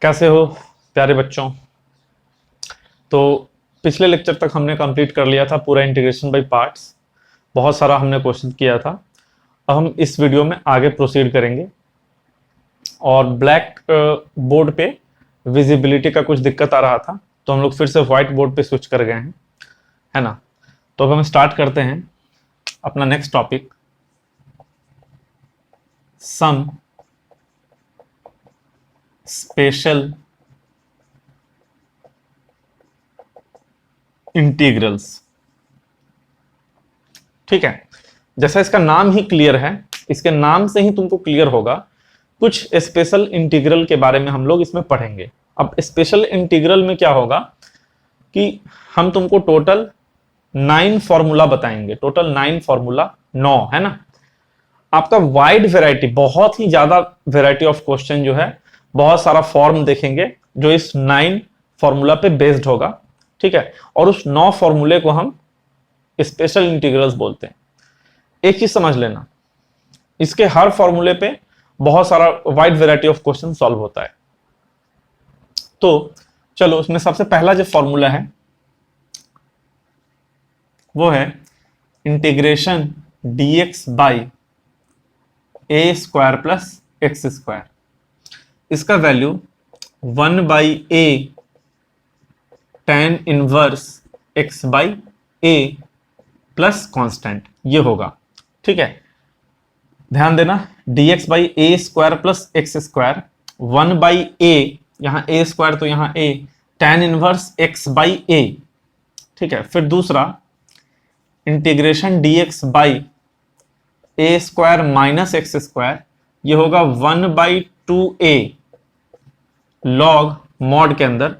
कैसे हो प्यारे बच्चों। तो पिछले लेक्चर तक हमने कंप्लीट कर लिया था पूरा इंटीग्रेशन बाय पार्ट्स। बहुत सारा हमने क्वेश्चन किया था। अब हम इस वीडियो में आगे प्रोसीड करेंगे और ब्लैक बोर्ड पे विजिबिलिटी का कुछ दिक्कत आ रहा था, तो हम लोग फिर से व्हाइट बोर्ड पे स्विच कर गए हैं, है ना। तो अब हम स्टार्ट करते हैं अपना next topic, some special integrals. ठीक है, जैसा इसका नाम ही क्लियर है, इसके नाम से ही तुमको क्लियर होगा कुछ स्पेशल इंटीग्रल के बारे में हम लोग इसमें पढ़ेंगे। अब स्पेशल इंटीग्रल में क्या होगा कि हम तुमको टोटल 9 फॉर्मूला बताएंगे, टोटल 9 फॉर्मूला 9 है ना। आपका वाइड वेराइटी, बहुत ही ज्यादा वेराइटी ऑफ क्वेश्चन जो है, बहुत सारा फॉर्म देखेंगे जो इस 9 फॉर्मूला पे बेस्ड होगा। ठीक है, और उस 9 फॉर्मूले को हम स्पेशल इंटीग्रल्स बोलते हैं। एक चीज समझ लेना, इसके हर फॉर्मूले पे बहुत सारा wide variety of question solve होता है। तो चलो, उसमें सबसे पहला जो फॉर्मूला है वो है integration dx by a square plus x square. इसका value 1 by a tan inverse x by a plus constant, ये होगा। ठीक है, ध्यान देना, dx by a square plus x square, 1 by a, यहां ए स्क्वायर तो यहां a, tan inverse x by a. ठीक है, फिर दूसरा integration dx by a square minus x square, ये होगा 1 बाई 2a लॉग मॉड के अंदर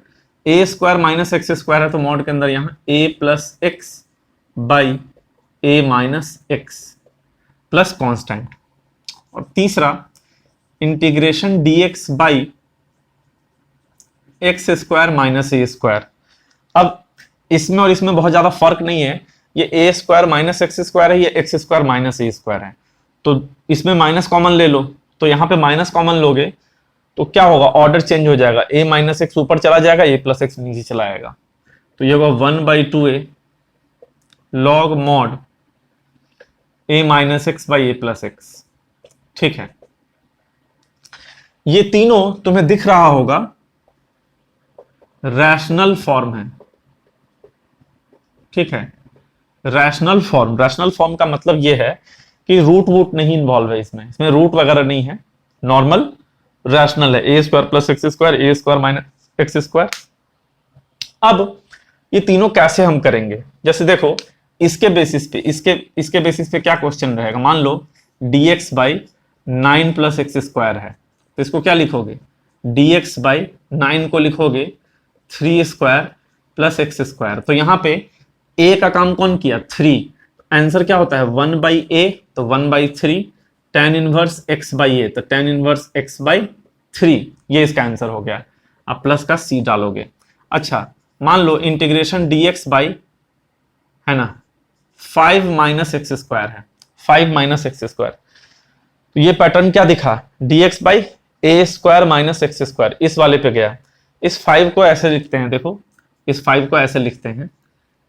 ए स्क्वायर माइनस एक्स स्क्वायर है तो मॉड के अंदर यहां a plus x by a minus x plus constant. और तीसरा integration dx by x square minus a square. अब इसमें और इसमें बहुत ज्यादा फर्क नहीं है, ये ए स्क्वायर माइनस एक्स स्क्वायर है, ये x square minus a square है, तो इसमें माइनस कॉमन ले लो। तो यहां पे माइनस कॉमन लोगे तो क्या होगा, ऑर्डर चेंज हो जाएगा, ए माइनस एक्स ऊपर चला जाएगा, ए प्लस एक्स नीचे चला आएगा, तो ये होगा 1 by 2a log mod A minus x by a plus x. ठीक है, ये तीनों तुम्हें दिख रहा होगा रैशनल फॉर्म है। ठीक है, रैशनल फॉर्म, रैशनल फॉर्म का मतलब ये है कि रूट वूट नहीं इन्वॉल्व है इसमें, इसमें रूट वगैरह नहीं है, नॉर्मल रैशनल है, a square plus x square, A square minus x square. अब ये तीनों कैसे हम करेंगे, जैसे देखो इसके बेसिस पे, इसके बेसिस पे क्या क्वेश्चन रहेगा, मान लो dx by 9 plus x square है, तो इसको क्या लिखोगे, dx बाई 9 को लिखोगे 3 स्क्वायर प्लस एक्स स्क्वायर। तो यहां पे a का काम कौन किया, 3, आंसर क्या होता है 1 बाई ए, तो 1 by 3, tan inverse x by a, तो tan इनवर्स x बाई 3, ये इसका आंसर हो गया। आप प्लस का c डालोगे। अच्छा, मान लो इंटीग्रेशन dx बाई, है ना, 5 माइनस एक्स स्क्वायर है, 5 माइनस एक्स स्क्वायर, तो ये पैटर्न क्या दिखा, dx by a square minus x square, इस वाले पे गया। इस 5 को ऐसे लिखते हैं, देखो इस 5 को ऐसे लिखते हैं,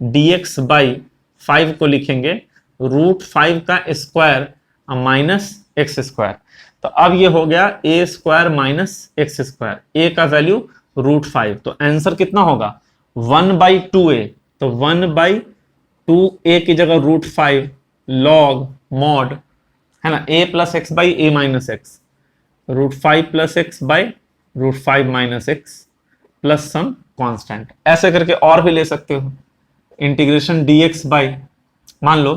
dx बाई 5 को लिखेंगे रूट 5 का स्क्वायर माइनस एक्स स्क्वायर, तो अब ये हो गया a square minus x square, ए का वैल्यू रूट 5, तो आंसर कितना होगा 1 बाई 2a, तो 1 बाई 2a की जगह रूट 5 लॉग मॉड, है ना, a plus x by a minus x, root 5 plus x by root 5 minus x plus some constant. ऐसे करके और भी ले सकते हो, इंटीग्रेशन dx बाई, मान लो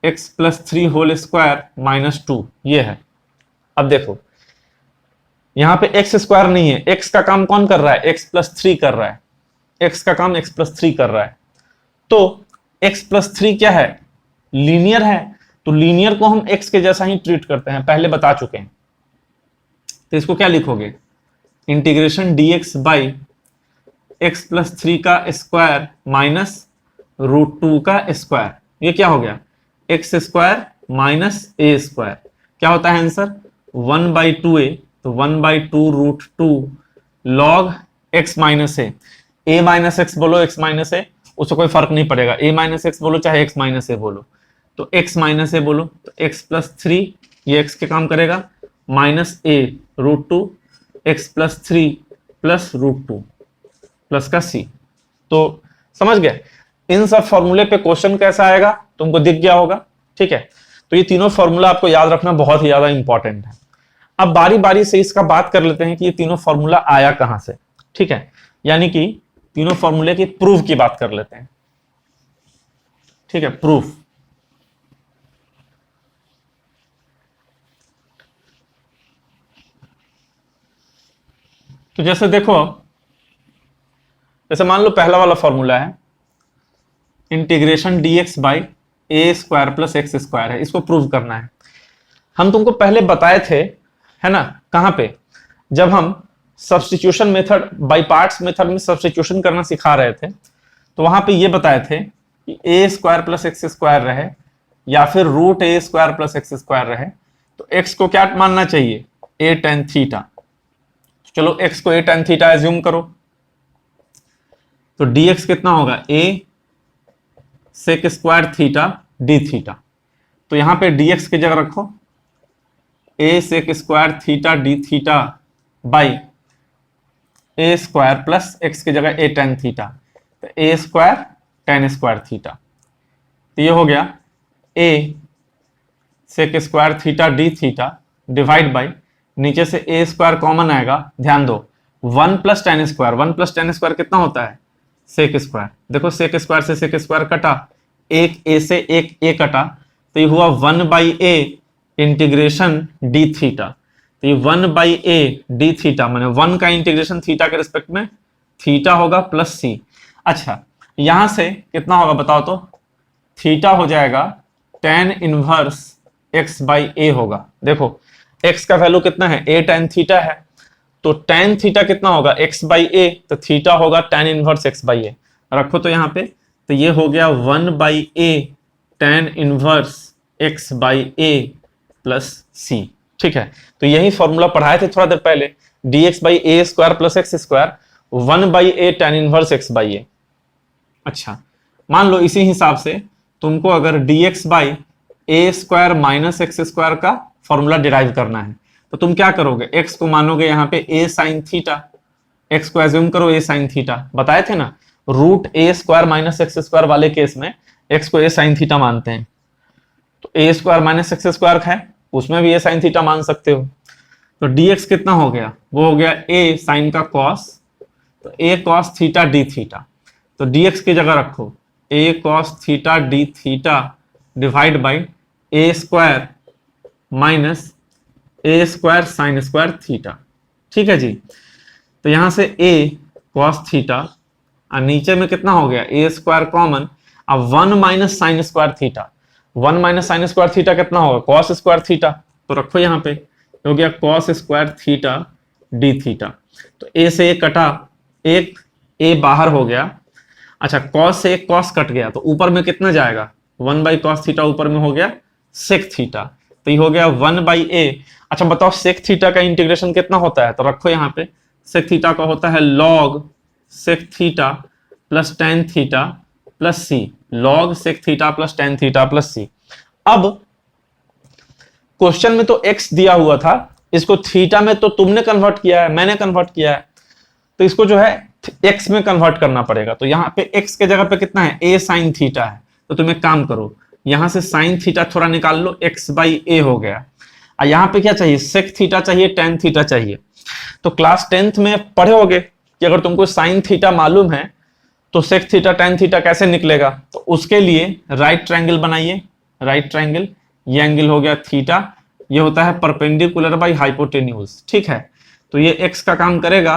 x plus 3 whole square minus 2, ये है। अब देखो यहां पे x स्क्वायर नहीं है, x का काम कौन कर रहा है, x प्लस 3 कर रहा है, x का काम x प्लस 3 कर रहा है, तो x प्लस 3 क्या है, लीनियर है, तो लीनियर को हम x के जैसा ही ट्रीट करते हैं, पहले बता चुके हैं। तो इसको क्या लिखोगे, integration dx by x plus 3 का स्क्वायर माइनस रूट 2 का स्क्वायर, ये क्या हो गया, x square minus a square, क्या होता है आंसर 1 बाई 2a, तो 1 by 2 root 2 log x minus a minus x बोलो x माइनस ए, उससे कोई फर्क नहीं पड़ेगा, a माइनस एक्स बोलो चाहे x माइनस ए बोलो, तो x माइनस ए बोलो तो x प्लस थ्री, ये x के काम करेगा, minus a root two, x plus three plus root two plus का c। तो समझ गए, इन सब फॉर्मूले पे क्वेश्चन कैसा आएगा तुमको दिख गया होगा, ठीक है। तो ये तीनों फॉर्मूला आपको याद रखना बहुत ही ज्यादा इंपॉर्टेंट है। अब बारी बारी से इसका बात कर लेते हैं कि ये तीनों फॉर्मूला आया कहां से, ठीक है, यानी कि तीनों फॉर्मूले की प्रूफ की बात कर लेते हैं, ठीक है, प्रूफ। तो जैसे देखो, जैसे मान लो पहला वाला फॉर्मूला है integration dx by a square plus x square है, इसको प्रूव करना है। हम तुमको पहले बताए थे, है ना, कहां पे, जब हम substitution method by parts method में सब्स्टिट्यूशन करना सिखा रहे थे, तो वहां पे ये बताए थे कि ए स्क्वायर प्लस एक्स स्क्वायर रहे या फिर root a square plus x square रहे, तो एक्स को क्या मानना चाहिए, ए टेन थीटा। चलो एक्स को ए टेन थीटा एज्यूम करो, तो dx कितना होगा, a sec square theta d theta. तो यहां पे dx की जगह रखो a sec square theta d theta by a square plus x की जगह ए टेन थीटा, तो a square tan square theta. तो ये हो गया a sec square theta d theta divide by, नीचे से ए स्क्वायर कॉमन आएगा, ध्यान दो, one plus tan square, one plus tan square कितना होता है, सेक स्क्वायर। देखो सेक स्क्वायर से सेक स्क्वायर कटा, एक ए से एक ए कटा, तो ये हुआ one by a integration D theta. तो ये one by A D theta माने वन का इंटीग्रेशन थीटा के रिस्पेक्ट में थीटा होगा प्लस सी। अच्छा यहां से कितना होगा बताओ तो, थीटा हो जाएगा टेन इनवर्स एक्स बाई ए होगा। देखो एक्स का वैल्यू कितना है, ए टेन थीटा है, तो टेन थीटा कितना होगा, एक्स बाई ए, तो थीटा होगा tan inverse x by a, रखो तो यहां पे, तो ये हो गया one by a tan inverse x by a plus c, ठीक है। तो यही फॉर्मूला पढ़ाए थे थोड़ा देर पहले, d x by a square plus x square one by a tan inverse x by a. अच्छा मान लो इसी हिसाब से तुमको अगर d x by a square minus x square का फॉर्मूला डिराइव करना है, तो तुम क्या करोगे, x को मानोगे यहाँ पे a साइन थीटा, x को एज्यूम करो a साइन थीटा, बताए थे ना root a square minus x square वाले केस में x को a साइन थीटा मानते हैं, तो a square minus x square है उसमें भी a साइन थीटा मान सकते हो। तो dx कितना हो गया, वो हो गया a साइन का cos, तो a cos theta d theta, तो dx की जगह रखो a cos theta d theta divide by a square minus a square sine square theta, ठीक है जी। तो यहां से a cos थीटा और नीचे में कितना हो गया ए स्क्वायर कॉमन, अब one minus sign square theta, one minus sign square theta कितना होगा, cos स्क्वायर थीटा, तो रखो यहाँ पे, हो गया cos square theta d theta. तो a से a कटा, एक a बाहर हो गया, अच्छा cos से एक cos कट गया, तो ऊपर में कितना जाएगा, वन बाई कॉस थीटा ऊपर में हो गया सेक थीटा, तो ये हो गया वन बाई ए। अच्छा बताओ सेक थीटा का इंटीग्रेशन कितना होता है, तो रखो यहाँ पे, सेक थीटा का होता है log sec theta plus tan theta plus c, log sec theta plus tan theta plus c. अब क्वेश्चन में तो x दिया हुआ था, इसको थीटा में तो तुमने कन्वर्ट किया है, मैंने कन्वर्ट किया है, तो इसको जो है x में कन्वर्ट करना पड़ेगा। तो यहाँ पे x के जगह पे कितना है, a साइन थीटा है, तो तुम एक काम करो, यहां से साइन थीटा थोड़ा निकाल लो, x बाई ए हो गया, और यहाँ पे क्या चाहिए, सेक थीटा चाहिए, टेन थीटा चाहिए। तो क्लास 10th में पढ़े होगे कि अगर तुमको साइन थीटा मालूम है तो सेक थीटा टेन थीटा कैसे निकलेगा, तो उसके लिए राइट ट्रायंगल बनाइए, राइट ट्रायंगल, ये एंगल हो गया थीटा, ये होता है परपेंडिकुलर बाई हाइपोटेन्यूज, ठीक है। तो ये x का काम करेगा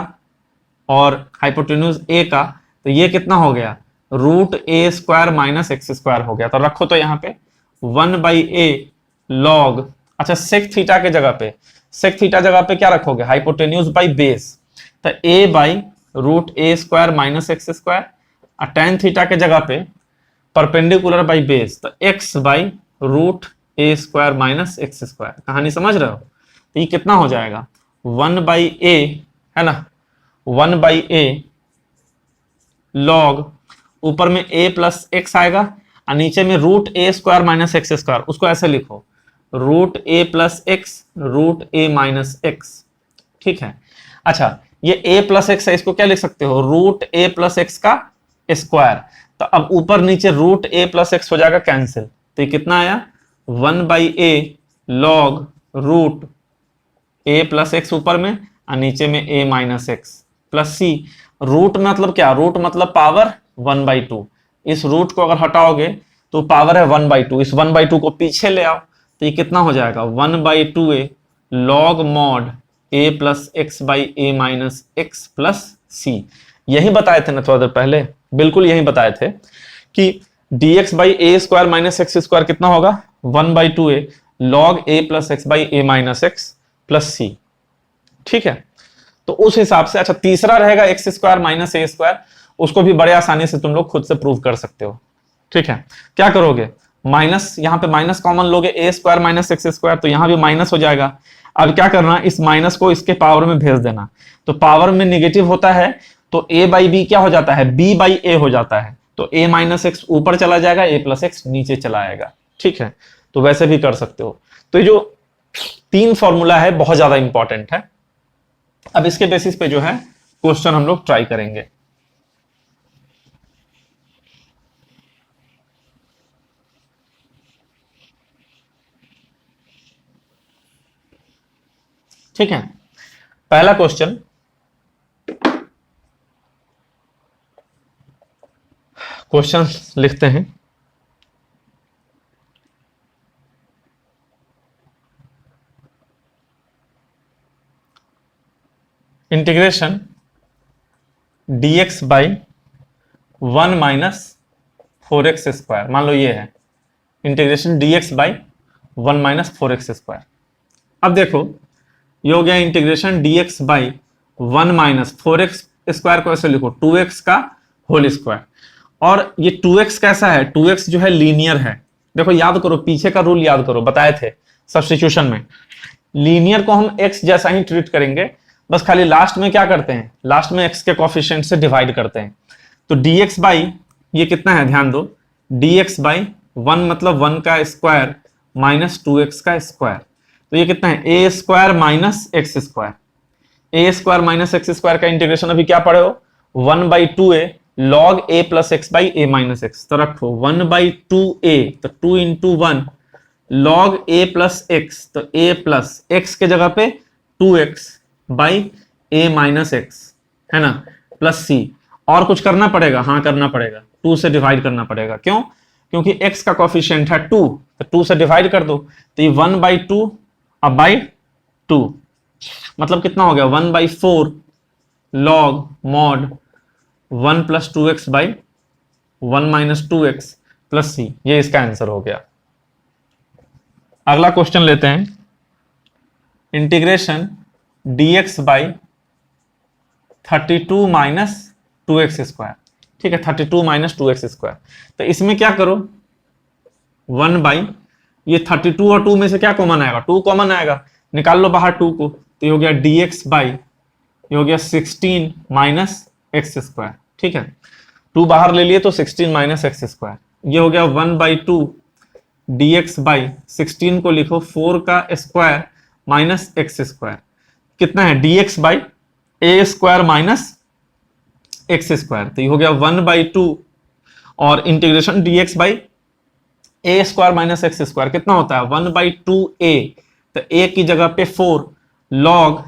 और हाइपोटेन्यूज a का, तो ये कितना हो गया, root a square minus x square हो गया। तो रखो तो यहाँ पे वन बाई ए लॉग, अच्छा सेक थीटा के जगह पे, सेक थीटा जगह पे क्या रखोगे, हाइपोटेन्यूज बाई बेस, तो a by root a square minus x square, और टेन थीटा के जगह पे परपेंडिकुलर बाई बेस, तो x by root a square minus x square. कहानी समझ रहे हो, तो ये कितना हो जाएगा, वन बाई ए है ना, 1/a log, ऊपर में a प्लस एक्स आएगा और नीचे में root a square minus x square, उसको ऐसे लिखो root a plus x root A minus x. ठीक है, अच्छा ये a प्लस एक्स है, इसको क्या लिख सकते हो, रूट ए प्लस एक्स का स्क्वायर। तो अब ऊपर नीचे रूट ए प्लस एक्स हो जाएगा कैंसिल, तो ये कितना आया 1/a log root a plus x ऊपर में और नीचे में a minus x plus C. Root मतलब क्या, रूट मतलब पावर 1/2, इस रूट को अगर हटाओगे तो पावर है 1/2, इस 1/2 को पीछे ले आओ तो ये कितना हो जाएगा 1/2a log mod a plus x by a minus x plus c. यही बताए थे ना थोड़ा देर पहले, बिल्कुल यही बताए थे कि dx by a square minus x square कितना होगा 1/2a log a plus x by a minus x plus c. ठीक है, तो उस हिसाब से अच्छा तीसरा रहेगा x square minus a square, उसको भी बड़े आसानी से तुम लोग खुद से प्रूव कर सकते हो। ठीक है, क्या करोगे, माइनस, यहां पे माइनस कॉमन लोगे, ए स्क्वायर माइनस एक्स स्क्वायर, तो यहां भी माइनस हो जाएगा। अब क्या करना, इस माइनस को इसके पावर में भेज देना, तो पावर में निगेटिव होता है तो ए बाई बी क्या हो जाता है, बी बाई ए हो जाता है, तो ए माइनस एक्स ऊपर चला जाएगा, ए प्लस एक्स नीचे चला आएगा। ठीक है, तो वैसे भी कर सकते हो। तो ये जो 3 फॉर्मूला है बहुत ज्यादा इंपॉर्टेंट है। अब इसके बेसिस पे जो है क्वेश्चन हम लोग ट्राई करेंगे। ठीक है, पहला क्वेश्चन, क्वेश्चन लिखते हैं। Integration dx by 1 minus 4x square, मान लो ये है integration dx by 1 minus 4x square. अब देखो ये हो गया integration dx by 1 minus 4x square को ऐसे लिखो 2x का होल स्क्वायर। और ये 2x कैसा है, 2x जो है लीनियर है। देखो याद करो, पीछे का रूल याद करो, बताए थे सब्स्टिट्यूशन में, लीनियर को हम x जैसा ही ट्रीट करेंगे, बस खाली लास्ट में क्या करते हैं, लास्ट में x के कोफिशिएंट से डिवाइड करते हैं। तो dx बाई ये कितना है, ध्यान दो, dx बाई 1 मतलब 1 का स्क्वायर माइनस 2x का स्क्वायर, तो ये कितना है a square minus x square. A square minus x square का इंटीग्रेशन अभी क्या पढ़े हो, 1/2a log a plus x by a minus x, तो रखो 1/2a, तो 2 into 1 log a plus x, तो a प्लस एक्स के जगह पे 2x by a minus x है ना, प्लस सी। और कुछ करना पड़ेगा, हाँ करना पड़ेगा, 2 से डिवाइड करना पड़ेगा, क्यों, क्योंकि x का कोफिशिएंट है 2, तो 2 से डिवाइड कर दो, तो ये 1/2 अब बाई 2, मतलब कितना हो गया 1/4 log mod 1 plus 2x by 1 minus 2x plus c, ये इसका आंसर हो गया। अगला क्वेश्चन लेते हैं, integration dx by 32 minus 2x square. ठीक है, 32 माइनस 2x स्क्वायर, तो इसमें क्या करो 1 बाई, ये 32 और 2 में से क्या कॉमन आएगा, 2 कॉमन आएगा, निकाल लो बाहर 2 को, तो ये हो गया dx बाई, ये हो गया 16 माइनस एक्स स्क्वायर। ठीक है, 2 बाहर ले लिए तो 16 माइनस एक्स स्क्वायर, ये हो गया 1/2 dx बाई 16 को लिखो 4 का स्क्वायर माइनस एक्स स्क्वायर, कितना है dx by a square minus x square, तो ये हो गया 1/2 और integration dx by a square minus x square कितना होता है 1/2a, तो a की जगह पे 4 log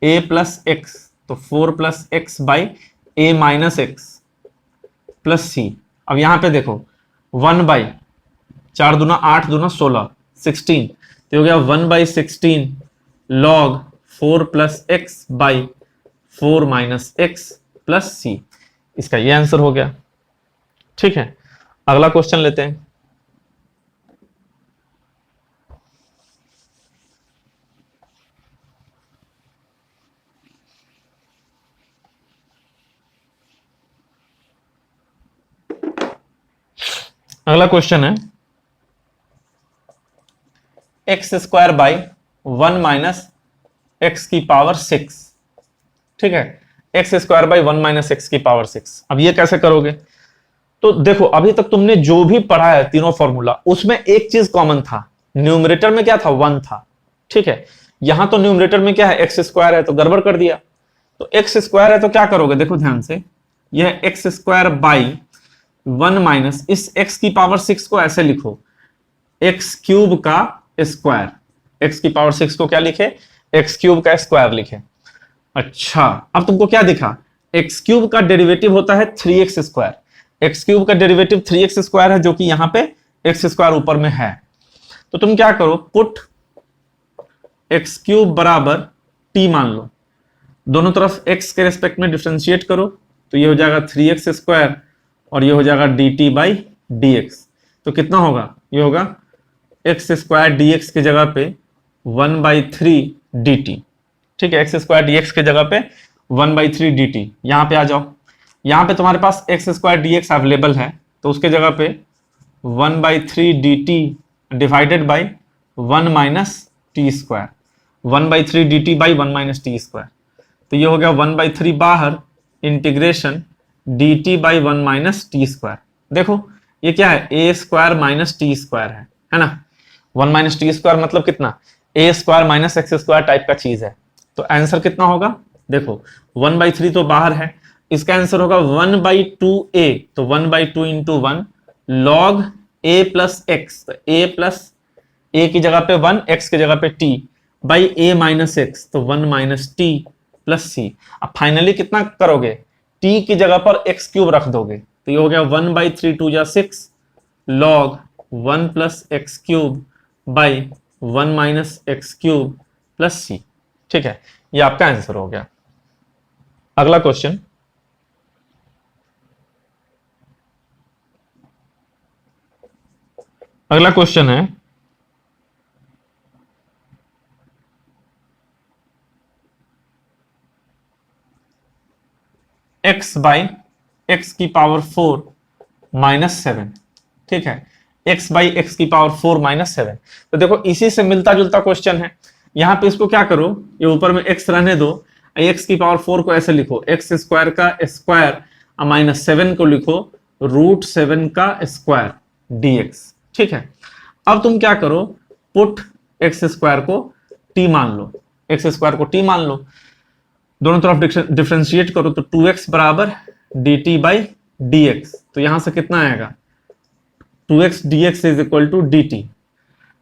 a प्लस एक्स, तो 4 plus x by a minus x plus c. अब यहां पे देखो 1/4 दूना 8 दूना 16 16, तो हो गया 1/16 log 4 plus x by 4 minus x plus c, इसका ये आंसर हो गया। ठीक है, अगला क्वेश्चन लेते हैं। अगला क्वेश्चन है x square by 1 minus x की पावर 6। ठीक है, x square by 1 minus x की पावर 6। अब ये कैसे करोगे? तो देखो अभी तक तुमने जो भी पढ़ा है तीनों फॉर्मूला, उसमें एक चीज कॉमन था, न्यूमरेटर में क्या था? 1 था। ठीक है, यहां तो न्यूमरेटर में क्या है? एक्स स्क्वायर है, तो गड़बड़ कर दिया। तो एक्स स्क्वायर है तो क्या करोगे? देखो ध्यान से, यह एक्स स्क्वायर बाई 1 माइनस इस एक्स की पावर 6 को ऐसे लिखो, एक्स क्यूब का स्क्वायर। एक्स की पावर 6 को क्या लिखे? एक्स क्यूब का स्क्वायर लिखे। अच्छा, अब तुमको क्या दिखा? एक्स क्यूब का डेरिवेटिव होता है 3x स्क्वायर। एक्स क्यूब का डेरिवेटिव 3x स्क्वायर है, जो कि यहां पे एक्स स्क्वायर ऊपर में है। तो तुम क्या करो, पुट एक्स क्यूब बराबर टी मान लो, दोनों तरफ x के रेस्पेक्ट में डिफरेंशिएट करो, तो ये हो जाएगा 3x स्क्वायर और ये हो जाएगा dt बाई dx। तो कितना होगा? ये होगा एक्स स्क्वायर dx की जगह पे 1/3 dt। ठीक है, एक्स स्क्वायर dx की जगह पे 1/3 dt। यहां पे आ जाओ, यहां पे तुम्हारे पास एक्स स्क्वायर dx अवेलेबल है, तो उसके जगह पे 1/3 dt divided by 1 minus t square, 1/3 dt by 1 minus t square. तो ये हो गया 1/3 बाहर, integration dt by 1 minus t square. देखो ये क्या है? A square minus t square है ना? 1 माइनस टी स्क्वायर मतलब कितना? A square minus x square type का चीज है। तो आंसर कितना होगा? देखो 1/3 तो बाहर है, इसका आंसर होगा 1/2a। तो 1/2 into 1 log a plus x. A plus a की जगह पे 1, एक्स की जगह पे t by a minus x, तो 1 माइनस टी प्लस सी। अब फाइनली कितना करोगे? t की जगह पर एक्स क्यूब रख दोगे, तो ये हो गया 1/3 2 जा 6 log 1 plus x cube by 1 minus x cube plus c. ठीक है, ये आपका आंसर हो गया। अगला क्वेश्चन, अगला क्वेश्चन है x बाई एक्स की पावर 4 माइनस 7। ठीक है, x बाई एक्स की पावर 4 माइनस 7। तो देखो इसी से मिलता जुलता क्वेश्चन है। यहां पे इसको क्या करो, ये ऊपर में x रहने दो, x की पावर 4 को ऐसे लिखो, एक्स स्क्वायर का स्क्वायर माइनस 7 को लिखो √7 का स्क्वायर dx। ठीक है, अब तुम क्या करो, पुट एक्स स्क्वायर को t मान लो, एक्स स्क्वायर को t मान लो, दोनों तरफ डिफरेंशिएट करो, तो 2x बराबर dt बाई dx। तो यहां से कितना आएगा? 2x dx is equal to dt।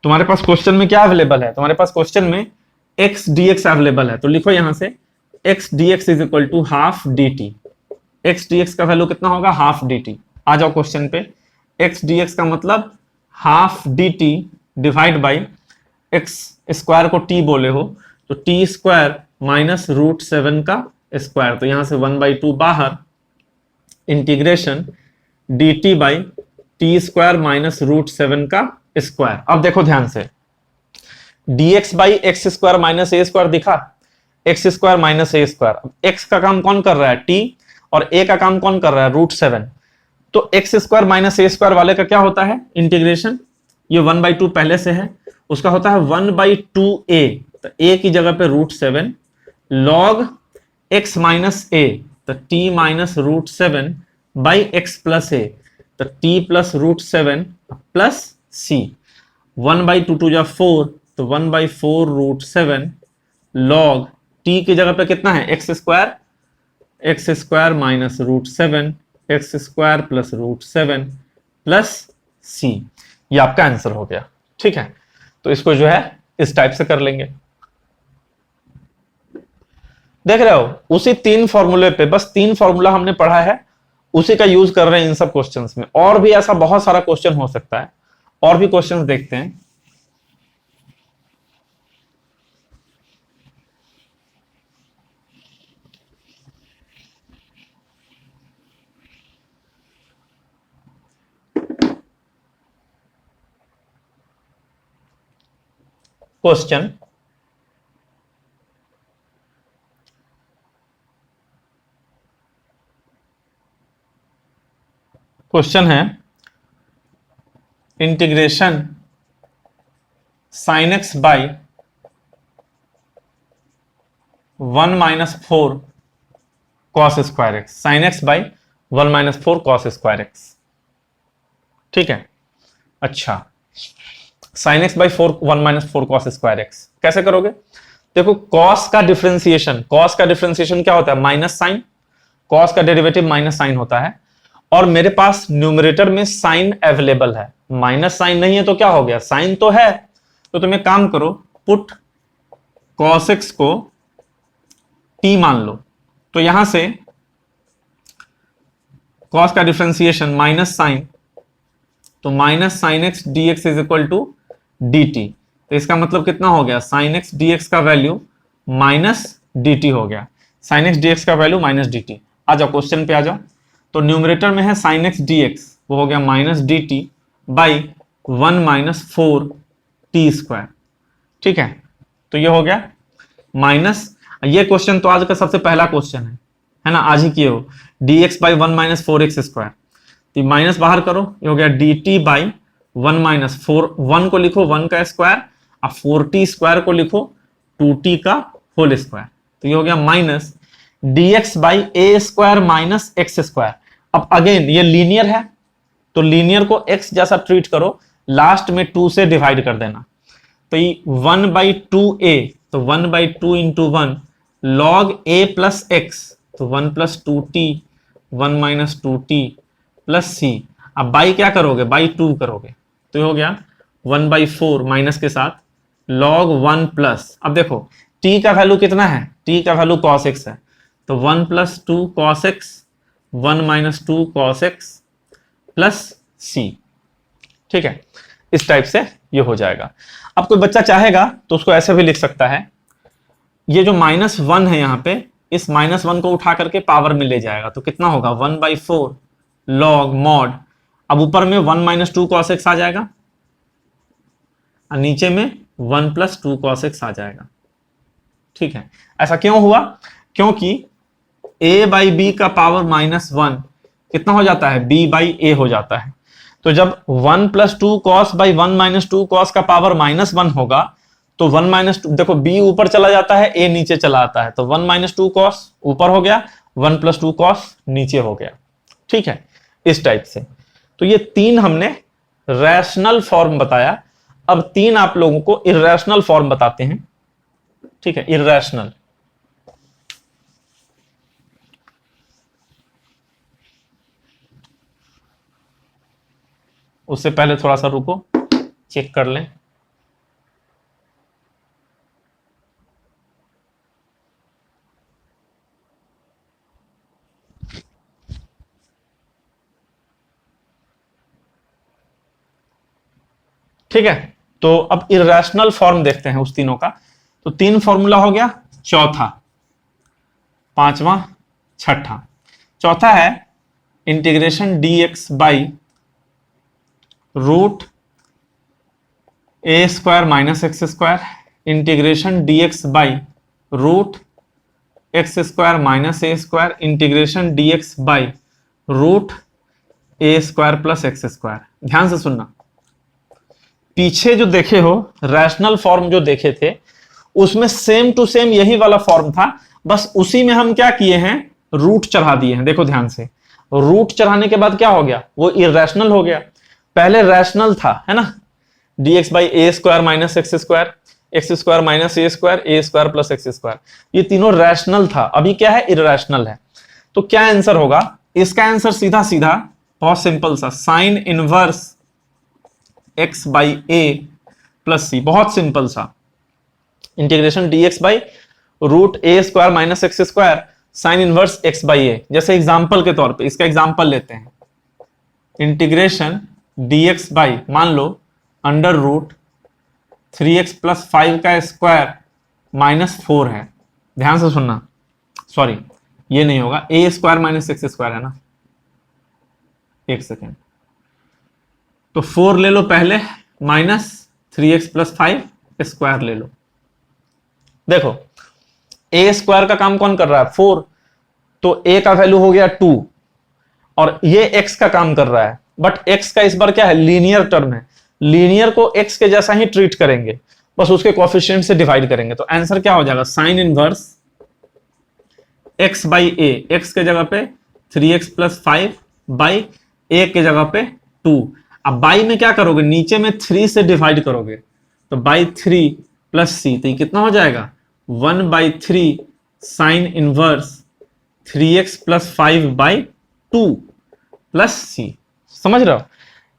तुम्हारे पास क्वेश्चन में क्या अवेलेबल है? तुम्हारे पास क्वेश्चन में x dx अवेलेबल है, तो लिखो यहां से x dx is equal to half dt। x dx का वैल्यू कितना होगा? Half dt। आ जाओ क्वेश्चन पे, x dx का मतलब half dt divide by x square को t बोले हो, तो टी स्क्वायर माइनस √7 का स्क्वायर। तो यहां से 1/2 बाहर, integration dt by T square minus √7 का स्क्वायर। अब देखो ध्यान से, dx by x square minus a square दिखा, x square minus a square. X का काम कौन कर रहा है? t, और a का काम कौन कर रहा है? √7। तो x square minus a square वाले का क्या होता है? इंटीग्रेशन, ये 1/2 पहले से है, उसका होता है 1/2a। तो a की जगह पे √7 लॉग x माइनस ए, तो t minus √7 by x plus a, तो t प्लस √7 प्लस c। 1/2 2 जा 4, तो 1/4 √7 लॉग t की जगह पे कितना है? X square minus √7 x square plus √7 plus c। ये आपका आंसर हो गया। ठीक है, तो इसको जो है इस टाइप से कर लेंगे। देख रहे हो, उसी 3 फॉर्मूले पे, बस 3 फॉर्मूला हमने पढ़ा है, उसी का यूज कर रहे हैं इन सब क्वेश्चंस में। और भी ऐसा बहुत सारा क्वेश्चन हो सकता है, और भी क्वेश्चंस देखते हैं। क्वेश्चन, क्वेश्चन है integration sine x by 1 minus 4 cos square x, sine x by 1 minus 4 cos square x. ठीक है, अच्छा sine x by 1 minus 4 cos square x कैसे करोगे? देखो कॉस का डिफरेंशिएशन क्या होता है? माइनस साइन, कॉस का डेरिवेटिव माइनस साइन होता है, और मेरे पास न्यूमरेटर में साइन अवेलेबल है, माइनस साइन नहीं है तो क्या हो गया? साइन तो है। तो तुम एक काम करो, पुट कॉस एक्स को t मान लो, तो यहां से कॉस का डिफरेंशिएशन माइनस साइन, तो minus sine x d x is equal to d t. तो इसका मतलब कितना हो गया? साइन एक्स डी एक्स का वैल्यू माइनस डी टी हो गया, साइन एक्स डी एक्स का वैल्यू माइनस डी टी। आ जाओ क्वेश्चन पे आ जाओ। तो न्यूमरेटर में है साइन एक्स डी एक्स, वो हो गया minus d T by 1 minus 4 T square. ठीक है, तो ये हो गया माइनस, ये क्वेश्चन तो आज का सबसे पहला क्वेश्चन है ना, आज ही किए हो, D x by 1 minus 4 x square. तो माइनस बाहर करो, ये हो गया डी टी बाई 1 माइनस 4, 1 को लिखो 1 का स्क्वायर, और 4t स्क्वायर को लिखो 2t का होल स्क्वायर। तो ये हो गया minus dx by a square minus x square. अब अगेन ये लीनियर है, तो लीनियर को x जैसा ट्रीट करो, लास्ट में 2 से डिवाइड कर देना। तो ये 1 बाई 2a, तो 1 by 2 into 1 log a plus x, तो 1 plus 2t 1 minus 2t plus c। अब बाई क्या करोगे? बाई 2 करोगे, तो ये हो गया 1 बाई 4 माइनस के साथ लॉग 1 प्लस, अब देखो t का वैल्यू कितना है? t का वैल्यू cos x है, तो 1 plus 2 cos x 1 minus 2 cos x plus c। ठीक है, इस टाइप से ये हो जाएगा। अब कोई बच्चा चाहेगा तो उसको ऐसे भी लिख सकता है, ये जो माइनस 1 है यहाँ पे, इस माइनस 1 को उठा करके पावर में ले जाएगा, तो कितना होगा? 1 बाई 4 लॉग मॉड, अब ऊपर में 1 माइनस 2 cos x आ जाएगा, और नीचे में 1 प्लस 2 cos x आ जाएगा। ठीक है, ऐसा क्यों हुआ? क्योंकि a बाई बी का पावर माइनस 1 कितना हो जाता है? b बाई ए हो जाता है। तो जब 1 plus 2 cos by 1 minus 2 cos का पावर माइनस 1 होगा, तो 1 माइनस 2, देखो b ऊपर चला जाता है, a नीचे चला आता है, तो 1 माइनस 2 cos ऊपर हो गया, 1 प्लस 2 cos नीचे हो गया। ठीक है, इस टाइप से। तो ये 3 हमने रैशनल फॉर्म बताया। अब 3 आप लोगों को इर्रेशनल फॉर्म बताते हैं। ठीक है, इर्रेशनल, उससे पहले थोड़ा सा रुको, चेक कर लें। ठीक है, तो अब इर्रेशनल फॉर्म देखते हैं उस तीनों का। तो 3 फॉर्मूला हो गया, चौथा, पांचवा, छठा। चौथा है integration dx by root a square minus x square, integration dx by root x square minus a square, integration dx by root a square plus x square. ध्यान से सुनना, पीछे जो देखे हो रैशनल फॉर्म जो देखे थे, उसमें सेम टू सेम यही वाला फॉर्म था, बस उसी में हम क्या किए हैं? रूट चढ़ा दिए हैं। देखो ध्यान से, रूट चढ़ाने के बाद क्या हो गया? वो इरेशनल हो गया। पहले रैशनल था, है ना, dx by a square minus x square minus a square plus x square, ये तीनों रैशनल था। अभी क्या है? इरेशनल है। तो क्या आंसर होगा इसका? आंसर सीधा सीधा बहुत सिंपल सा, sine inverse x by a plus c, बहुत सिंपल सा। Integration dx by root a square minus x square sine inverse x by a. जैसे एग्जांपल के तौर पे इसका एग्जांपल लेते हैं, इंटीग्रेशन dx बाई, मान लो अंडर रूट 3x प्लस 5 का स्क्वायर माइनस 4 है। ध्यान से सुनना, सॉरी ये नहीं होगा, ए स्क्वायर माइनस एक्स स्क्वायर है ना, एक सेकेंड, तो 4 ले लो पहले, माइनस 3x प्लस 5 स्क्वायर ले लो। देखो ए स्क्वायर का काम कौन कर रहा है? 4, तो ए का वैल्यू हो गया 2, और ये x का काम कर रहा है, बट x का इस बार क्या है? लीनियर टर्म है। लीनियर को x के जैसा ही ट्रीट करेंगे, बस उसके कोएफिशिएंट से डिवाइड करेंगे। तो आंसर क्या हो जाएगा? Sine inverse x by A, x के जगह पे 3x प्लस 5 बाई ए के जगह पे 2। अब बाई में क्या करोगे, नीचे में 3 से डिवाइड करोगे, तो बाई 3 प्लस सी, तो ये कितना हो जाएगा 1/3 sine inverse 3x plus 5 by 2 plus c. समझ रहे हो?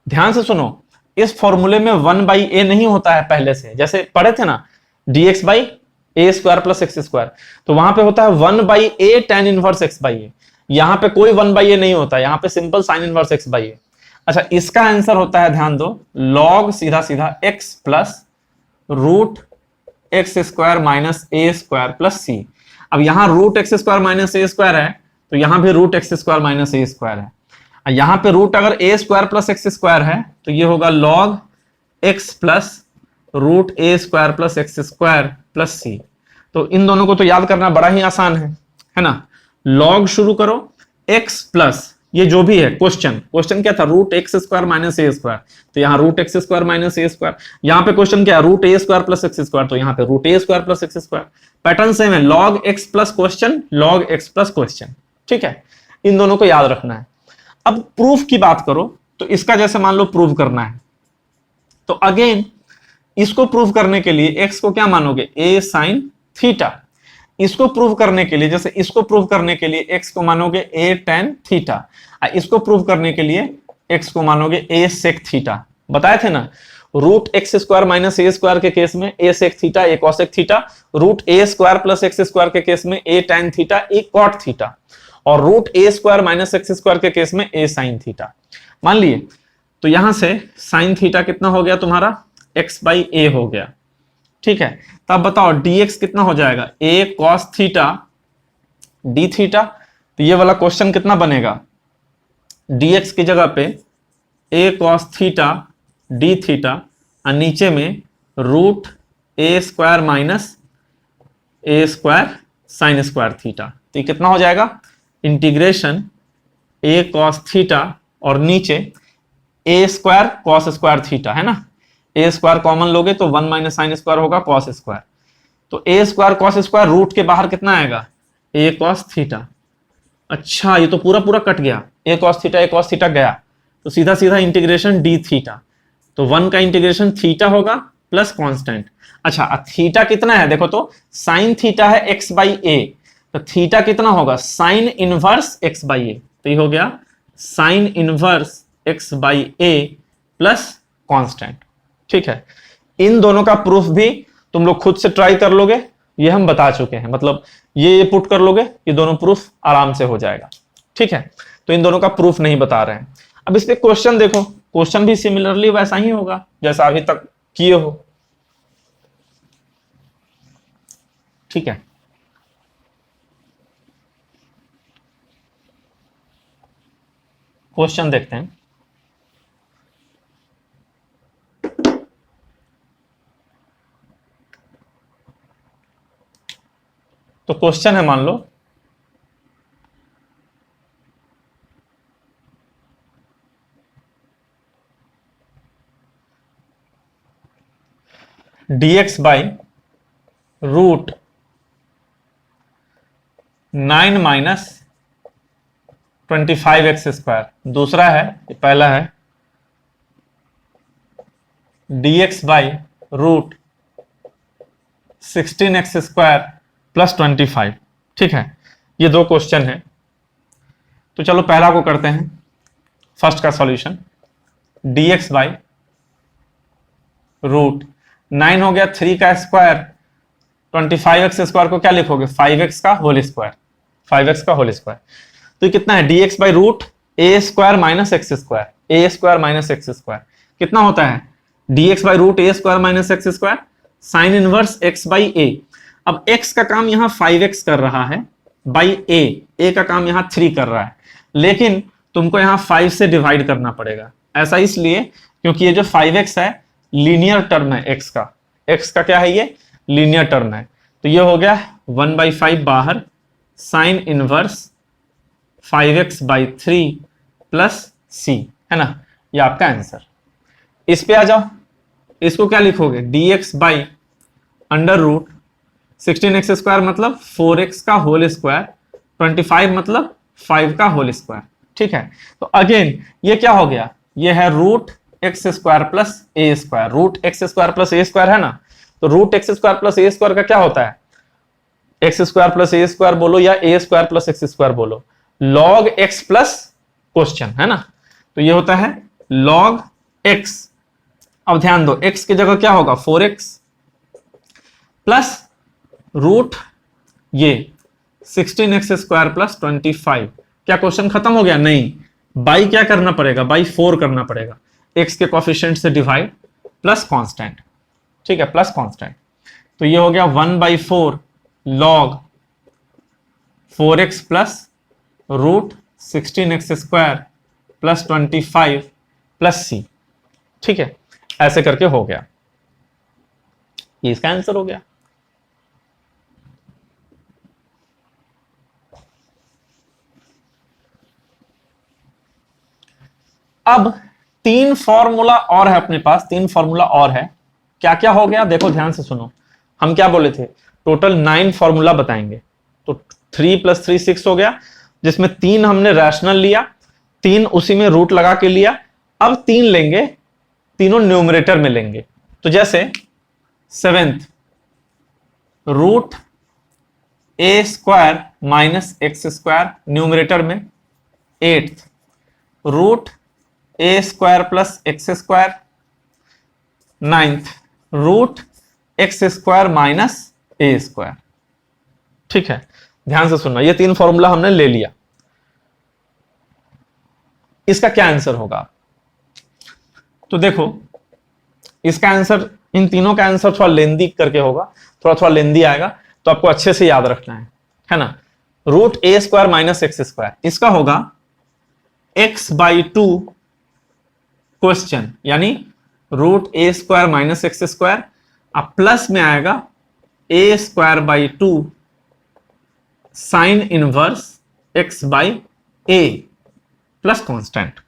ध्यान से सुनो, इस फॉर्मूले में 1/a नहीं होता है पहले से, जैसे पढ़े थे ना dx by a square plus x square, तो वहां पे होता है 1/a tan inverse x by a. यहां पे कोई 1/a नहीं होता, यहां पे simple sine inverse x by a. अच्छा, इसका आंसर होता है, ध्यान दो, log सीधा सीधा x plus root x square minus a square plus c. अब यहां root x square minus a square है, तो यहां भी root x square minus a square है। यहां पे रूट अगर a square plus x square है, तो ये होगा log x plus root a square plus x square plus c. तो इन दोनों को तो याद करना बड़ा ही आसान है ना। log शुरू करो, x प्लस ये जो भी है, क्वेश्चन क्या था, root x square minus a square, तो यहाँ root x square minus a square. यहाँ पे क्वेश्चन क्या है, root a square plus x square, तो यहाँ पे root a square plus x square. Pattern same है, log x plus question, log x plus question. ठीक है, इन दोनों को याद रखना है। अब प्रूफ की बात करो, तो इसका जैसे मान लो प्रूफ करना है, तो अगेन इसको प्रूफ करने के लिए x को क्या मानोगे, a साइन थीटा। इसको प्रूव करने के लिए, जैसे इसको प्रूव करने के लिए x को मानोगे a tan थीटा, इसको प्रूव करने के लिए x को मानोगे a sec थीटा। बताए थे ना, root x square minus a square के केस में a sec theta, a cosec theta, root a square plus x square के केस में a tan theta, a cot theta, और root a square minus x square के case में a sin theta. मान लिए, तो यहां से sin थीटा कितना हो गया तुम्हारा, x बाई a हो गया। ठीक है, तब बताओ dx कितना हो जाएगा, a cos theta d theta. तो ये वाला क्वेश्चन कितना बनेगा, dx की जगह पे a cos theta d theta, और नीचे में root a square minus a square sine square theta. तो ये कितना हो जाएगा, इंटीग्रेशन a cos थीटा और नीचे a square cos square theta, है ना, ए स्क्वायर कॉमन लोगे तो 1 माइनस साइन स्क्वायर होगा कॉस स्क्वायर। तो a square cos square root के बाहर कितना आएगा, ए कॉस थीटा। अच्छा, ये तो पूरा पूरा कट गया, ए कॉस थीटा गया, तो सीधा सीधा इंटीग्रेशन डी थीटा। तो 1 का इंटीग्रेशन थीटा होगा प्लस कांस्टेंट। अच्छा, थीटा कितना है देखो, तो साइन थीटा है एक्स बाई ए, तो थीटा कितना होगा, sign inverse x by a. तो ये हो गया sign inverse x by a plus constant. ठीक है, इन दोनों का प्रूफ भी तुम लोग खुद से ट्राई कर लोगे, ये हम बता चुके हैं, मतलब ये पुट कर लोगे, ये दोनों प्रूफ आराम से हो जाएगा। ठीक है, तो इन दोनों का प्रूफ नहीं बता रहे हैं। अब इस पे क्वेश्चन देखो, क्वेश्चन भी सिमिलरली वैसा ही होगा जैसा अभी तक किए हो। ठीक है, क्वेश्चन देखते हैं। तो क्वेश्चन है, मान लो dx by root 9 minus 25x square. दूसरा है, पहला है dx by root 16x square plus 25। ठीक है, ये दो क्वेश्चन है। तो चलो पहला को करते हैं, फर्स्ट का सॉल्यूशन। dx बाई रूट 9 हो गया 3 का स्क्वायर, 25x स्क्वायर को क्या लिखोगे, 5x का होल स्क्वायर, 5x का होल स्क्वायर। तो कितना है, dx by root a square minus x square, a square minus x square कितना होता है, dx by root a square minus x square sine inverse x by a। अब x का काम यहां 5x कर रहा है बाई a का काम यहां 3 कर रहा है, लेकिन तुमको यहां 5 से डिवाइड करना पड़ेगा। ऐसा इसलिए क्योंकि ये जो 5x है लीनियर टर्म है x का क्या है, ये लीनियर टर्म है। तो ये हो गया 1/5 बाहर sine inverse 5x by 3 plus c, है ना, ये आपका आंसर। इस पे आ जाओ, इसको क्या लिखोगे, dx by under root 16x square मतलब 4x का होल स्क्वायर 25 मतलब 5 का होल स्क्वायर। ठीक है, तो अगेन ये क्या हो गया, ये है root x square plus a square. Root x square plus a square है ना, तो root x square plus a square का क्या होता है, x square plus a square बोलो या a square plus x square बोलो, लॉग एक्स प्लस क्वेश्चन है ना, तो ये होता है लॉग एक्स। अब ध्यान दो, एक्स की जगह क्या होगा 4x प्लस रूट ये 16x स्क्वायर प्लस 25। क्या क्वेश्चन खत्म हो गया, नहीं, बाई क्या करना पड़ेगा, बाई 4 करना पड़ेगा, x के कोफिशिएंट से डिवाइड प्लस कांस्टेंट। ठीक है, प्लस कांस्टेंट, तो ये हो गया 1/4 log 4x plus root 16x square plus 25 plus c। ठीक है, ऐसे करके हो गया, ये इसका आंसर हो गया। अब 3 फॉर्मूला और है अपने पास, 3 फॉर्मूला और है। क्या क्या हो गया देखो ध्यान से सुनो, हम क्या बोले थे, टोटल 9 फॉर्मूला बताएंगे। तो 3 + 3 6 हो गया, जिसमें 3 हमने रैशनल लिया, 3 उसी में रूट लगा के लिया। अब 3 लेंगे, तीनों न्यूमरेटर में लेंगे। तो जैसे 7th root a square minus x square numerator में, 8th root a square plus x square, 9th root x square minus a square. ठीक है, ध्यान से सुनना, ये 3 फॉर्मूला हमने ले लिया। इसका क्या आंसर होगा, तो देखो इसका आंसर, इन तीनों का आंसर थोड़ा लेंदी करके होगा, थोड़ा लेंदी आएगा, तो आपको अच्छे से याद रखना है ना। Root a square minus x square, इसका होगा x/2 क्वेश्चन, यानी root a square minus x square, अब प्लस में आएगा a square by 2 sine inverse x/a plus constant.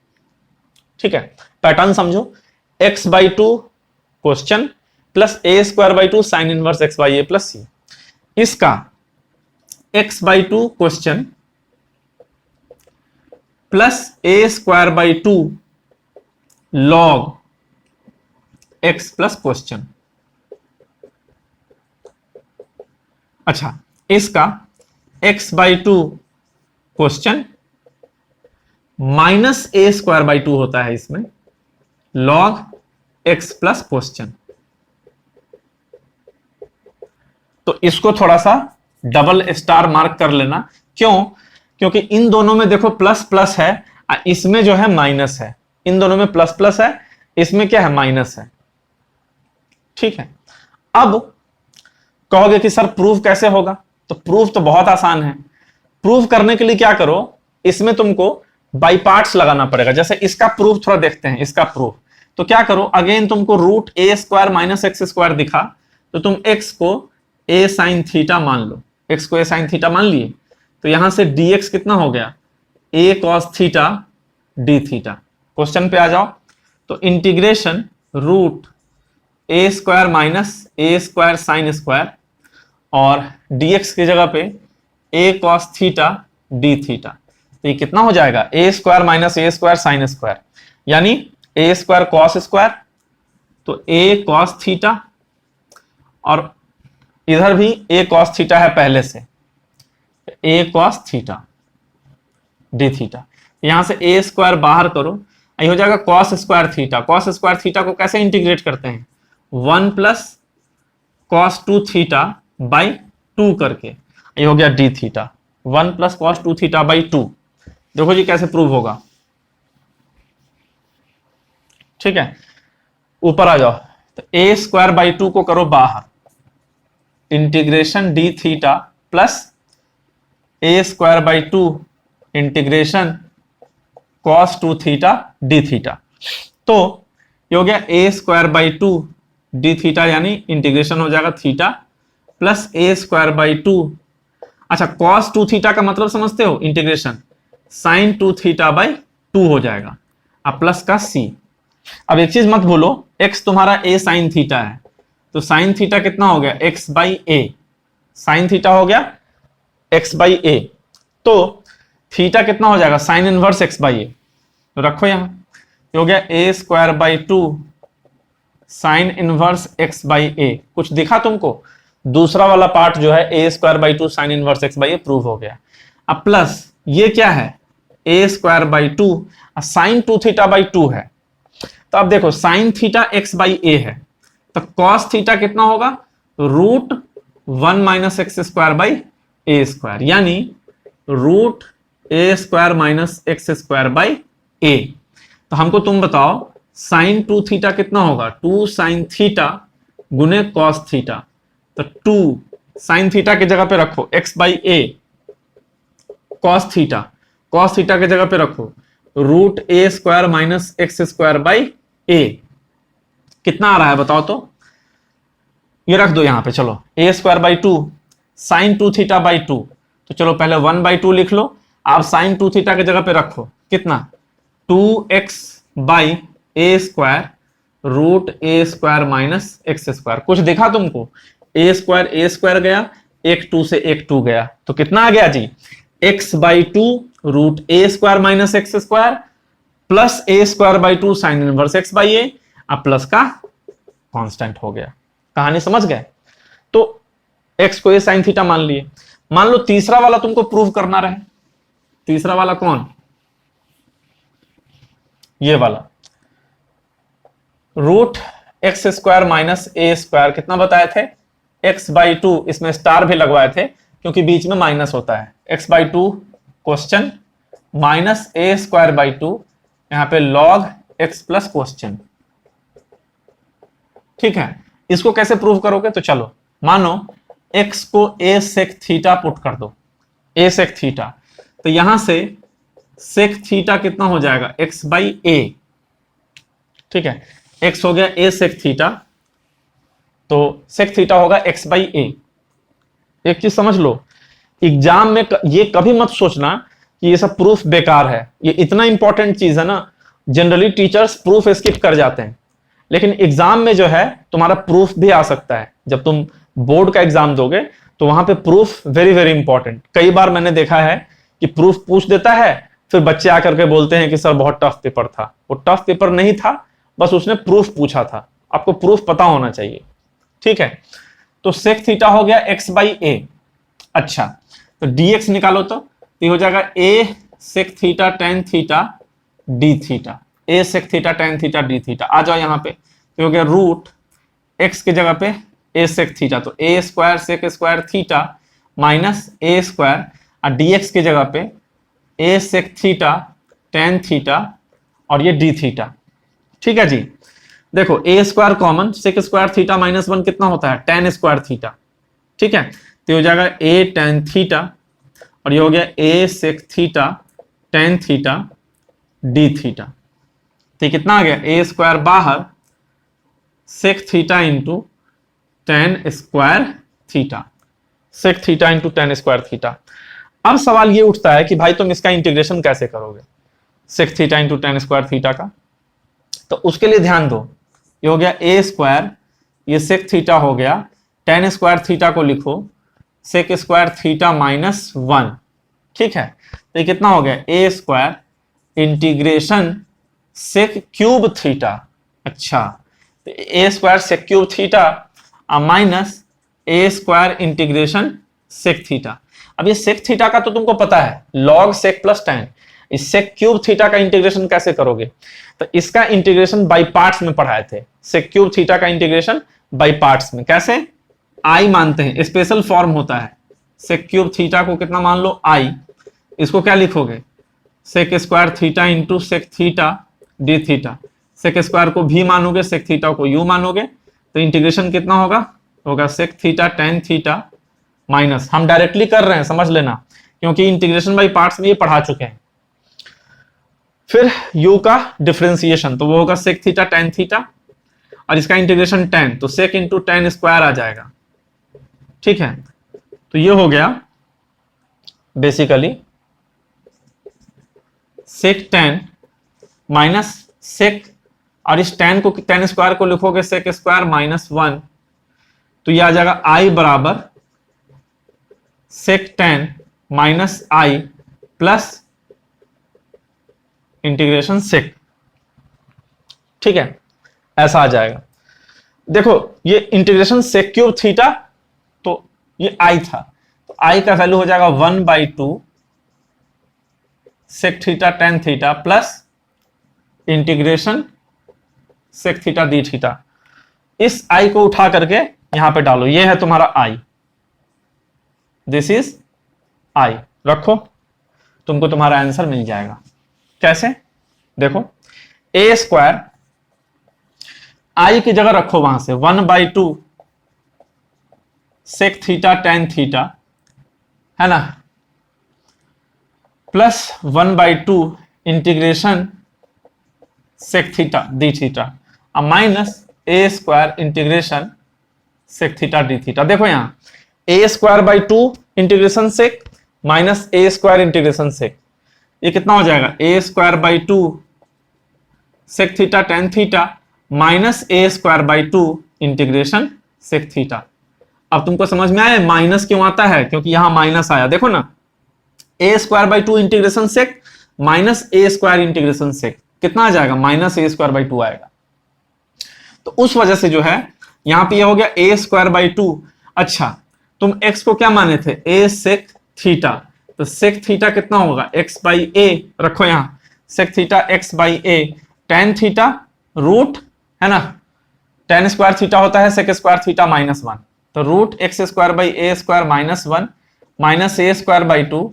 ठीक है, पैटर्न समझो, x/2 question plus a square by 2 sine inverse x/a plus c। इसका x/2 question plus a square by 2 log x plus question. अच्छा, इसका x/2 question minus a square by 2 होता है इसमें, log x plus question. तो इसको थोड़ा सा डबल स्टार मार्क कर लेना, क्यों, क्योंकि इन दोनों में देखो प्लस प्लस है, इसमें जो है माइनस है। इन दोनों में प्लस प्लस है, इसमें क्या है, माइनस है। ठीक है, अब कहोगे कि सर प्रूफ कैसे होगा, तो प्रूफ तो बहुत आसान है। प्रूफ करने के लिए क्या करो, इसमें तुमको बाई पार्ट्स लगाना पड़ेगा। जैसे इसका प्रूफ थोड़ा देखते हैं, इसका प्रूफ, तो क्या करो, अगेन तुमको root a square minus x square दिखा, तो तुम एक्स को ए साइन थीटा मान लो, एक्स को ए साइन थीटा मान लिए, तो यहां से dx कितना हो गया, a cos theta d theta. Question पे आ जाओ, तो integration root a square minus a square sine square, और dx की जगह पे a cos theta d theta, तो ये कितना हो जाएगा, a square minus a square sine square, यानी ए स्क्वायर कॉस स्क्वायर, तो ए कॉस थीटा, और इधर भी ए कॉस थीटा है पहले से, ए कॉस थीटा डी थीटा। यहां से ए स्क्वायर बाहर करो, ये हो जाएगा cos square theta. Cos square theta को कैसे इंटीग्रेट करते हैं, 1 प्लस कॉस 2 थीटा बाई 2 करके, ये हो गया D theta, 1 plus cos 2 theta by 2। देखो जी कैसे प्रूव होगा। ठीक है, ऊपर आ जाओ, तो ए स्क्वायर बाई 2 को करो बाहर, integration D theta plus a square by 2 integration cos 2 theta d theta. तो ये हो गया a square by 2 D theta, यानी इंटीग्रेशन हो जाएगा theta plus a square by 2। अच्छा, कॉस 2 थीटा का मतलब समझते हो, इंटीग्रेशन साइन 2 थीटा बाई 2 हो जाएगा, अब प्लस का सी। अब एक चीज मत भूलो, x तुम्हारा a साइन थीटा है, तो साइन थीटा कितना हो गया, x/a, साइन थीटा हो गया x/a, तो थीटा कितना हो जाएगा, sine inverse x by a, तो रखो यहां, ये हो गया a square by 2 sine inverse x by a. कुछ दिखा तुमको, दूसरा वाला पार्ट जो है a square by 2 sine inverse x by a prove हो गया। अब प्लस ये क्या है, a square by 2 sine 2 theta by 2 है। तो अब देखो sine theta x by a है, तो कॉस थीटा कितना होगा, root 1 minus x square by a square, यानी root a square minus x square by a. तो हमको तुम बताओ साइन 2 थीटा कितना होगा, 2 साइन थीटा गुने कॉस थीटा। तो 2 साइन थीटा की जगह पे रखो x by a, cos theta की जगह पे रखो root a square minus x square by a. कितना आ रहा है बताओ, तो ये रख दो यहां पे, चलो a square by 2 sine 2 theta by 2, तो चलो पहले 1 बाई 2 लिख लो, आप साइन 2 थीटा की जगह पे रखो कितना, 2x by a square root a square minus x square. कुछ दिखा तुमको, ए स्क्वायर गया, एक 2 से एक 2 गया, तो कितना आ गया जी, x by 2 root a square minus x square plus a square by 2 sine inverse x by a, अब प्लस का कांस्टेंट हो गया। कहानी समझ गए? तो x को ए साइन थीटा मान लिए। मान लो तीसरा वाला तुमको प्रूव करना रहे, तीसरा वाला कौन, ये वाला root x square minus a square, कितना बताए थे, x बाई 2, इसमें स्टार भी लगवाए थे क्योंकि बीच में माइनस होता है, x by 2 question minus a square by 2, यहां पे लॉग x प्लस क्वेश्चन। ठीक है, इसको कैसे प्रूव करोगे, तो चलो मानो x को a सेक थीटा पुट कर दो, a सेक थीटा, तो यहां से सेक थीटा कितना हो जाएगा, x बाई ए। ठीक है, x हो गया a सेक थीटा, तो सेक थीटा होगा x बाई ए। एक चीज समझ लो, एग्जाम में ये कभी मत सोचना कि ये सब प्रूफ बेकार है, ये इतना इंपॉर्टेंट चीज है ना, जनरली टीचर्स प्रूफ स्किप कर जाते हैं, लेकिन एग्जाम में जो है तुम्हारा प्रूफ भी आ सकता है। जब तुम बोर्ड का एग्जाम दोगे तो वहां पे प्रूफ वेरी वेरी इंपॉर्टेंट। कई बार मैंने देखा है कि प्रूफ पूछ देता है, फिर बच्चे आकर के बोलते हैं कि सर बहुत टफ पेपर था। वो टफ पेपर नहीं था, बस उसने प्रूफ पूछा था। आपको प्रूफ पता होना चाहिए। ठीक है, तो सेक थीटा हो गया x बाई ए। अच्छा, तो dx निकालो, तो ये हो जाएगा a sec theta tan theta d theta, a sec theta tan theta d theta. आ जाओ यहाँ पे, तो हो गया रूट x की जगह पे a सेक थीटा, तो a square sec square theta minus a square, और dx की जगह पे a sec theta tan theta और ये डी थीटा। ठीक है जी, देखो a square common, sec square theta minus 1 कितना होता है, टेन स्क्वायर थीटा। ठीक है, तो ये हो जाएगा a टेन थीटा, और ये हो गया a sec theta tan theta d theta. तो कितना आ गया, a स्क्वायर बाहर sec theta into tan square theta, sec theta into tan square theta. अब सवाल ये उठता है कि भाई तुम इसका इंटीग्रेशन कैसे करोगे, sec theta into tan square theta का। तो उसके लिए ध्यान दो, ये हो गया a स्क्वायर, ये सेक थीटा हो गया, टेन स्क्वायर थीटा को लिखो सेक स्क्वायर थीटा माइनस 1। ठीक है, तो ये कितना हो गया, a square integration sec cube theta. अच्छा, तो a square sec cube theta minus a square integration sec theta. अब ये सेक थीटा का तो तुमको पता है, लॉग सेक प्लस टेन। इस सेक क्यूब थीटा का इंटीग्रेशन कैसे करोगे, तो इसका इंटीग्रेशन बाई पार्ट्स में पढ़ाए थे। सेक क्यूब थीटा का इंटीग्रेशन बाई पार्ट्स में कैसे, आई मानते हैं, स्पेशल फॉर्म होता है। सेक क्यूब थीटा को कितना मान लो, आई, इसको क्या लिखोगे, sec square theta into sec theta d theta. Sec square को भी मानोगे, सेक थीटा को यू मानोगे, तो इंटीग्रेशन कितना होगा sec theta tan theta minus, हम डायरेक्टली कर रहे हैं समझ लेना, क्योंकि इंटीग्रेशन बाई पार्ट्स में ये पढ़ा चुके हैं। फिर u का डिफरेंशिएशन, तो वो होगा सेक थीटा टेन थीटा, और इसका इंटीग्रेशन टेन, तो सेक इंटू टेन स्क्वायर आ जाएगा। ठीक है, तो ये हो गया बेसिकली सेक टेन माइनस सेक, और इस टेन स्क्वायर को लिखोगे सेक स्क्वायर माइनस 1, तो ये आ जाएगा i बराबर सेक टेन माइनस आई प्लस इंटीग्रेशन सेक, ठीक है, ऐसा आ जाएगा। देखो ये इंटीग्रेशन सेक क्यूब थीटा, तो ये आई था, तो आई का वैल्यू हो जाएगा 1/2 sec theta tan theta plus integration sec theta d theta. इस आई को उठा करके यहां पे डालो, ये है तुम्हारा आई, दिस इज आई, रखो, तुमको तुम्हारा आंसर मिल जाएगा। कैसे? देखो ए स्क्वायर आई की जगह रखो वहां से 1/2 सेक थीटा टेन थीटा, है ना, plus 1/2 integration sec theta d theta, अब minus a square integration sec theta d theta. देखो यहां a square by 2 integration sec minus a square integration sec, ये कितना हो जाएगा? A square by 2 sec theta tan theta minus a square by 2 integration sec theta. अब तुमको समझ में आया माइनस क्यों आता है? क्योंकि यहां माइनस आया, देखो ना, a square by 2 integration sec minus a square integration sec, कितना आ जाएगा? माइनस ए स्क्वायर बाई 2 आएगा। तो उस वजह से जो है यहां पे ये हो गया ए स्क्वायर बाई 2। अच्छा, तुम x को क्या माने थे? ए सेक थीटा, तो सेक थीटा कितना होगा? x बाई ए, रखो यहां sec theta x by a, tan theta root, है ना, टेन स्क्वायर थीटा होता है सेक स्क्वायर थीटा माइनस 1, तो root x square by a square minus 1 minus a square by 2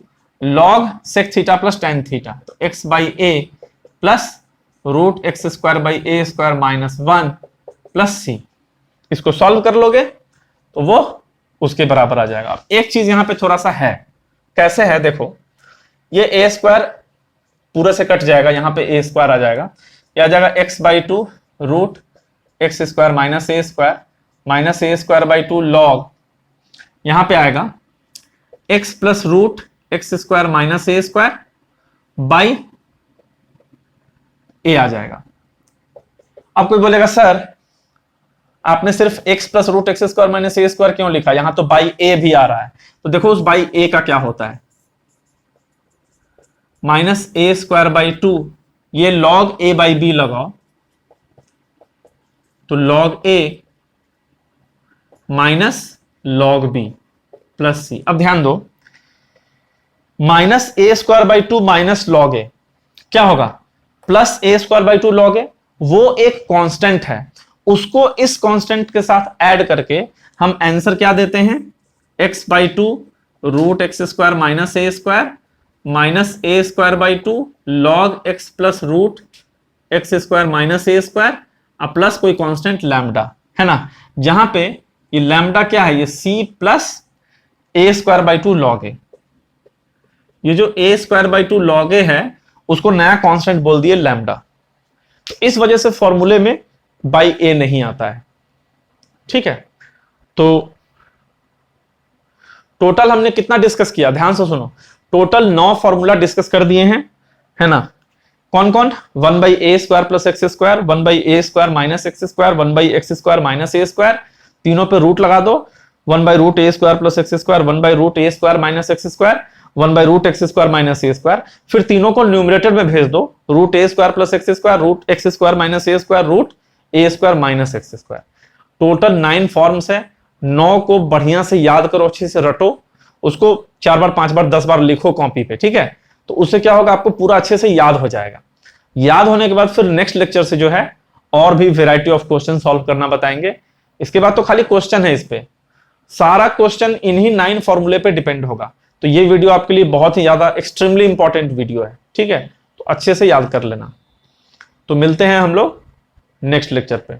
log sec theta plus tan theta, तो x by a plus root x square by a square minus 1 plus c. इसको solve कर लोगे तो वो उसके बराबर आ जाएगा। अब एक चीज यहां पे थोड़ा सा है, कैसे है? देखो ये ए स्क्वायर पूरे से कट जाएगा, यहां पे ए स्क्वायर आ जाएगा, ये आ जाएगा x by 2 root x square minus a square by 2 log, यहां पे आएगा x plus root x square minus a square by a आ जाएगा। अब कोई बोलेगा सर आपने सिर्फ x plus root x square minus a square क्यों लिखा? यहां तो बाई ए भी आ रहा है, तो देखो उस बाई ए का क्या होता है? माइनस ए स्क्वायर बाई 2, ये लॉग ए बाई बी लगाओ, तो log a minus log b plus c. अब ध्यान दो, minus a square by 2 minus log a क्या होगा? Plus a square by 2 log a, वो एक कांस्टेंट है, उसको इस कांस्टेंट के साथ ऐड करके हम आंसर क्या देते हैं? x by 2 root x square minus a square minus a square by 2 log x plus root x square minus a square, अब प्लस कोई कांस्टेंट लैम्डा, है ना, जहां पे ये लैम्डा क्या है? ये c plus a square by 2 log a, ये जो a square by 2 log a है उसको नया कांस्टेंट बोल दिए लैम्डा, तो इस वजह से फॉर्मूले में बाई ए नहीं आता है, ठीक है। तो टोटल हमने कितना डिस्कस किया? ध्यान से सुनो, टोटल 9 फॉर्मूला डिस्कस कर दिए हैं, है ना। कौन कौन? 1/a square plus x square, 1/a square minus x square, 1/x square minus a square, तीनों पे रूट लगा दो, 1/√a square plus x square, 1/√a square minus x square, 1/√x square minus a square, फिर तीनों को numerator में भेज दो, root a square plus x square, root x square minus a square, root a square minus x square. Total 9 forms है, 9 को बढ़िया से याद करो, अच्छे से रटो, उसको 4 बार 5 बार 10 बार लिखो कॉपी पे, ठीक है। तो उससे क्या होगा, आपको पूरा अच्छे से याद हो जाएगा। याद होने के बाद फिर नेक्स्ट लेक्चर से जो है और भी वेराइटी ऑफ क्वेश्चन सॉल्व करना बताएंगे। इसके बाद तो खाली क्वेश्चन है, इस पे सारा क्वेश्चन इन्हीं 9 फॉर्मूले पे डिपेंड होगा। तो ये वीडियो आपके लिए बहुत ही ज्यादा एक्सट्रीमली इंपॉर्टेंट वीडियो है, ठीक है, तो अच्छे से याद कर लेना। तो मिलते हैं हम लोग नेक्स्ट लेक्चर पे।